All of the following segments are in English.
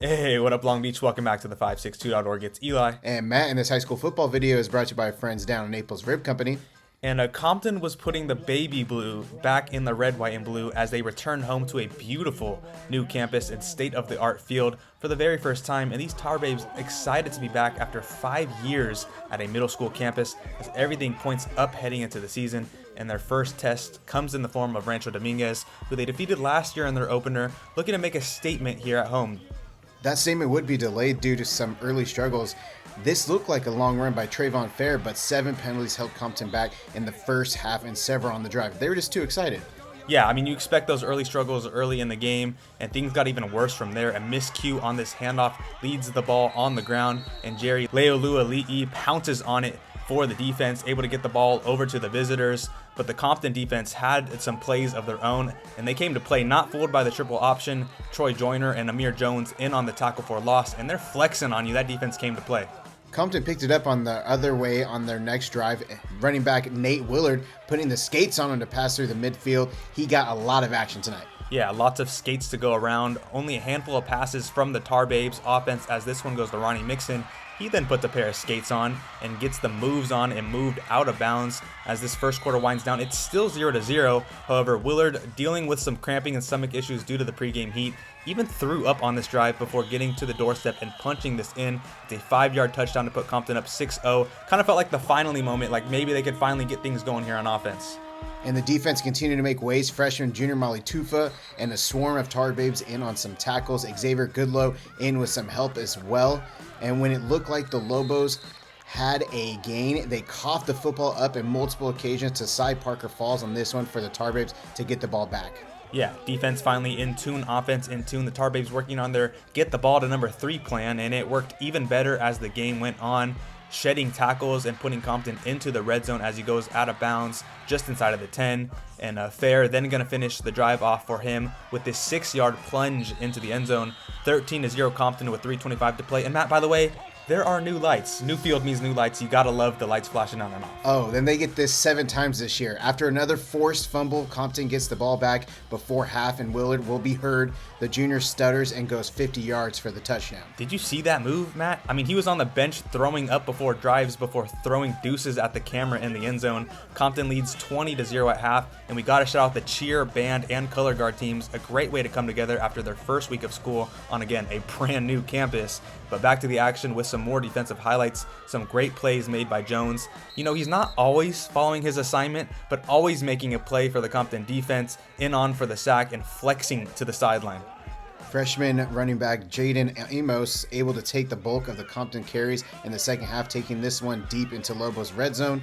Hey, what up, Long Beach? Welcome back to the 562.org. It's Eli. And Matt, and this high school football video is brought to you by our friends down in Naples Rib Company. And Compton was putting the baby blue back in the red, white, and blue as they return home to a beautiful new campus and state-of-the-art field for the very first time. And these Tar Babes excited to be back after 5 years at a middle school campus as everything points up heading into the season. And their first test comes in the form of Rancho Dominguez, who they defeated last year in their opener, looking to make a statement here at home. That statement would be delayed due to some early struggles. This looked like a long run by Trayvon Fair, but 7 penalties held Compton back in the first half and several on the drive. They were just too excited. Yeah, I mean, you expect those early struggles early in the game, and things got even worse from there. A miscue on this handoff leads the ball on the ground, and Jerry Leoluali'i pounces on it for the defense, able to get the ball over to the visitors. But the Compton defense had some plays of their own, and they came to play, not fooled by the triple option. Troy Joyner and Amir Jones in on the tackle for loss, and they're flexing on you. That defense came to play. Compton picked it up on the other way on their next drive. Running back Nate Willard putting the skates on him to pass through the midfield. He got a lot of action tonight. Yeah, lots of skates to go around. Only a handful of passes from the Tar Babes offense as this one goes to Ronnie Mixon. He then puts a pair of skates on and gets the moves on and moved out of bounds as this first quarter winds down. It's still 0-0. However, Willard, dealing with some cramping and stomach issues due to the pregame heat, even threw up on this drive before getting to the doorstep and punching this in. It's a 5-yard touchdown to put Compton up 6-0. Kind of felt like the finally moment, like maybe they could finally get things going here on offense. And the defense continued to make waves. Freshman Junior Molly Tufa and a swarm of Tar Babes in on some tackles. Xavier Goodlow in with some help as well. And when it looked like the Lobos had a gain, they coughed the football up in multiple occasions to Cy Parker Falls on this one for the Tar Babes to get the ball back. Yeah, defense finally in tune, offense in tune. The Tar Babes working on their get the ball to number 3 plan, and it worked even better as the game went on, shedding tackles and putting Compton into the red zone as he goes out of bounds just inside of the 10. And Fair then going to finish the drive off for him with this 6-yard plunge into the end zone. 13-0 Compton with 3:25 to play. And Matt, by the way, there are new lights. New field means new lights. You got to love the lights flashing on and off. Oh, then they get this 7 times this year. After another forced fumble, Compton gets the ball back before half, and Willard will be heard. The junior stutters and goes 50 yards for the touchdown. Did you see that move, Matt? I mean, he was on the bench throwing up before drives, before throwing deuces at the camera in the end zone. Compton leads 20-0 at half, and we got to shout out the cheer, band, and color guard teams. A great way to come together after their first week of school on, again, a brand new campus. But back to the action with some more defensive highlights, some great plays made by Jones. You know, he's not always following his assignment, but always making a play for the Compton defense, in on for the sack, and flexing to the sideline. Freshman running back Jaden Amos able to take the bulk of the Compton carries in the second half, taking this one deep into Lobo's red zone.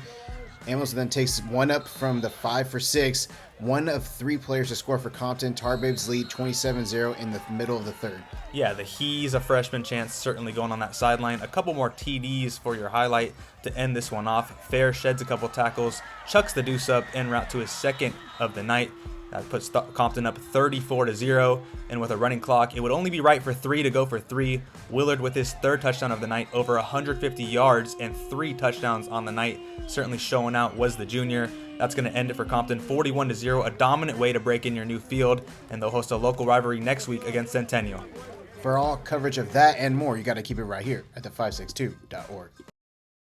Amos then takes one up from the 5 for 6. One of 3 players to score for Compton. Tar Babes lead 27-0 in the middle of the third. Yeah, he's a freshman chance certainly going on that sideline. A couple more TDs for your highlight to end this one off. Fair sheds a couple tackles, chucks the deuce up en route to his second of the night. That puts Compton up 34-0, and with a running clock, it would only be right for 3 to go for 3. Willard with his 3rd touchdown of the night, over 150 yards and 3 touchdowns on the night. Certainly showing out was the junior. That's going to end it for Compton, 41-0, a dominant way to break in your new field, and they'll host a local rivalry next week against Centennial. For all coverage of that and more, you got to keep it right here at the562.org.